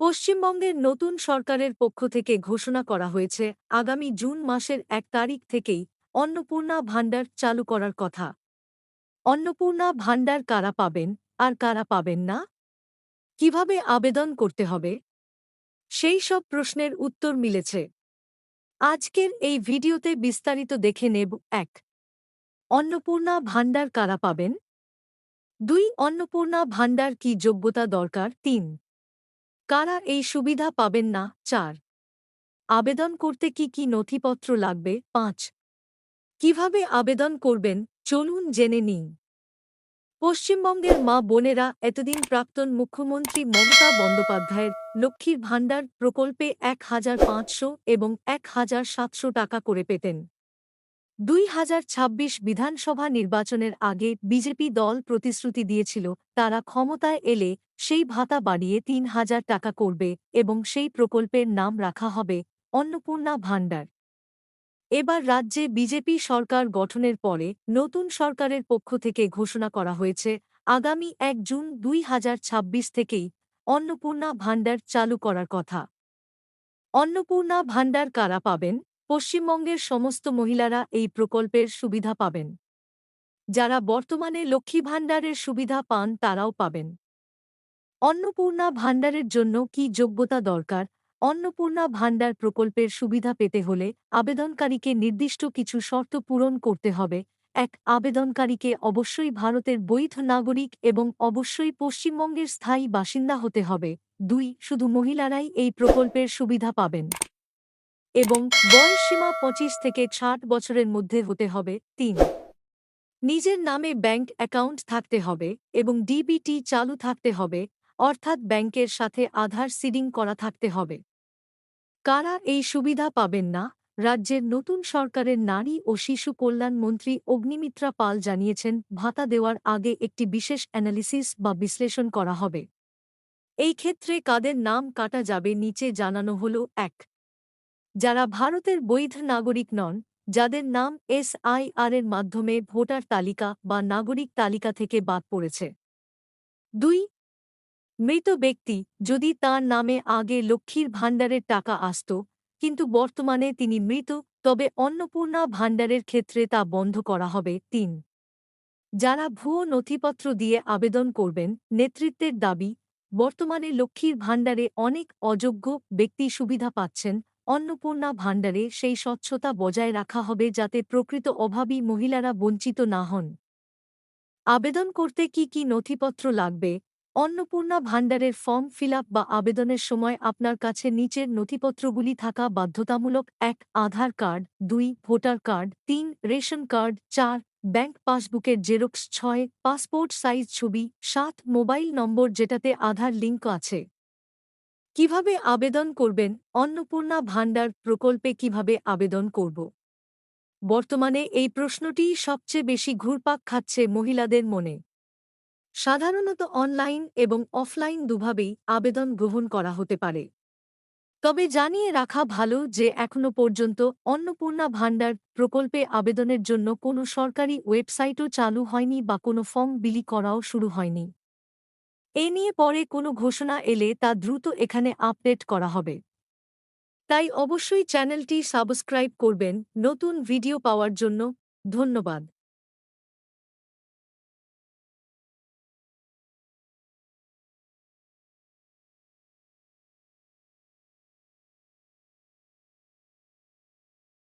পশ্চিমবঙ্গের নতুন সরকারের পক্ষ থেকে ঘোষণা করা হয়েছে আগামী জুন মাসের ১ তারিখ থেকেই অন্নপূর্ণা ভাণ্ডার চালু করার কথা। অন্নপূর্ণা ভাণ্ডার কারা পাবেন আর কারা পাবেন না, কিভাবে আবেদন করতে হবে, সেই সব প্রশ্নের উত্তর মিলেছে। আজকের এই ভিডিওতে বিস্তারিত দেখে নেব। ১. অন্নপূর্ণা ভাণ্ডার কারা পাবেন। ২. অন্নপূর্ণা ভাণ্ডার কি যোগ্যতা দরকার। ৩. কারা এই সুবিধা পাবেন না। ৪. আবেদন করতে কি কি নথিপত্র লাগবে। ৫. কিভাবে আবেদন করবেন, চলুন জেনে নিন। পশ্চিমবঙ্গের মা বোনেরা এতদিন প্রাক্তন মুখ্যমন্ত্রী মমতা বন্দ্যোপাধ্যায়ের লক্ষ্মীর ভাণ্ডার প্রকল্পে ১,৫০০ এবং ১,৭০০ টাকা করে পেতেন। ২০২৬ বিধানসভা নির্বাচনের আগে বিজেপি দল প্রতিশ্রুতি দিয়েছিল তারা ক্ষমতায় এলে সেই ভাতা বাড়িয়ে ৩,০০০ টাকা করবে এবং সেই প্রকল্পের নাম রাখা হবে অন্নপূর্ণা ভাণ্ডার। এবার রাজ্যে বিজেপি সরকার গঠনের পরে নতুন সরকারের পক্ষ থেকে ঘোষণা করা হয়েছে আগামী ১ জুন ২০২৬ থেকেই অন্নপূর্ণা ভাণ্ডার চালু করার কথা। অন্নপূর্ণা ভাণ্ডার কারা পাবেন। পশ্চিমবঙ্গের সমস্ত মহিলারা এই প্রকল্পের সুবিধা পাবেন। যারা বর্তমানে লক্ষ্মী ভাণ্ডারের সুবিধা পান তারাও পাবেন। অন্নপূর্ণা ভাণ্ডারের জন্য কি যোগ্যতা দরকার। অন্নপূর্ণা ভাণ্ডার প্রকল্পের সুবিধা পেতে হলে আবেদনকারীকে নির্দিষ্ট কিছু শর্ত পূরণ করতে হবে। ১. আবেদনকারীকে অবশ্যই ভারতের বৈধ নাগরিক এবং অবশ্যই পশ্চিমবঙ্গের স্থায়ী বাসিন্দা হতে হবে। ২. শুধু মহিলারাই এই প্রকল্পের সুবিধা পাবেন এবং বয়সসীমা ২৫ থেকে ৬০ বছরের মধ্যে হতে হবে। ৩. নিজের নামে ব্যাংক অ্যাকাউন্ট থাকতে হবে এবং ডিবিটি চালু থাকতে হবে, অর্থাৎ ব্যাংকের সাথে আধার সিডিং করা থাকতে হবে। কারা এই সুবিধা পাবেন না। রাজ্যের নতুন সরকারের নারী ও শিশু কল্যাণ মন্ত্রী অগ্নিমিত্রা পাল জানিয়েছেন ভাতা দেওয়ার আগে একটি বিশেষ অ্যানালিসিস বা বিশ্লেষণ করা হবে। এই ক্ষেত্রে কাদের নাম কাটা যাবে নিচে জানানো হল। ১. যারা ভারতের বৈধ নাগরিক নন, যাদের নাম SIR এর মাধ্যমে ভোটার তালিকা বা নাগরিক তালিকা থেকে বাদ পড়েছে। ২. মৃত ব্যক্তি, যদি তাঁর নামে আগে লক্ষ্মীর ভাণ্ডারের টাকা আসত কিন্তু বর্তমানে তিনি মৃত, তবে অন্নপূর্ণা ভাণ্ডারের ক্ষেত্রে তা বন্ধ করা হবে। ৩. যারা ভুয়ো নথিপত্র দিয়ে আবেদন করবেন। নেতৃত্বের দাবি, বর্তমানে লক্ষ্মীর ভাণ্ডারে অনেক অযোগ্য ব্যক্তি সুবিধা পাচ্ছেন। অন্নপূর্ণা ভাণ্ডারে সেই স্বচ্ছতা বজায় রাখা হবে যাতে প্রকৃত অভাবী মহিলারা বঞ্চিত না হন। আবেদন করতে কি কি নথিপত্র লাগবে। অন্নপূর্ণা ভাণ্ডারের ফর্ম ফিল আপ বা আবেদনের সময় আপনার কাছে নিচের নথিপত্রগুলি থাকা বাধ্যতামূলক। ১. Aadhaar card. ২. Voter card. ৩. Ration card. ৪. Bank পাসবুকের জেরক্স। ৬. পাসপোর্ট সাইজ ছবি। ৭. মোবাইল নম্বর যেটাতে আধার লিঙ্ক আছে। কিভাবে আবেদন করবেন। অন্নপূর্ণা ভাণ্ডার প্রকল্পে কিভাবে আবেদন করব। বর্তমানে এই প্রশ্নটিই সবচেয়ে বেশি ঘুরপাক খাচ্ছে মহিলাদের মনে। সাধারণত অনলাইন এবং অফলাইন দুভাবেই আবেদন গ্রহণ করা হতে পারে। তবে জানিয়ে রাখা ভালো যে এখনও পর্যন্ত অন্নপূর্ণা ভাণ্ডার প্রকল্পে আবেদনের জন্য কোনো সরকারি ওয়েবসাইটও চালু হয়নি বা কোনো ফর্ম বিলি করাও শুরু হয়নি। এ নিয়ে পরে কোনো ঘোষণা এলে তা দ্রুত এখানে আপডেট করা হবে। তাই অবশ্যই চ্যানেলটি সাবস্ক্রাইব করবেন নতুন ভিডিও পাওয়ার জন্য। ধন্যবাদ।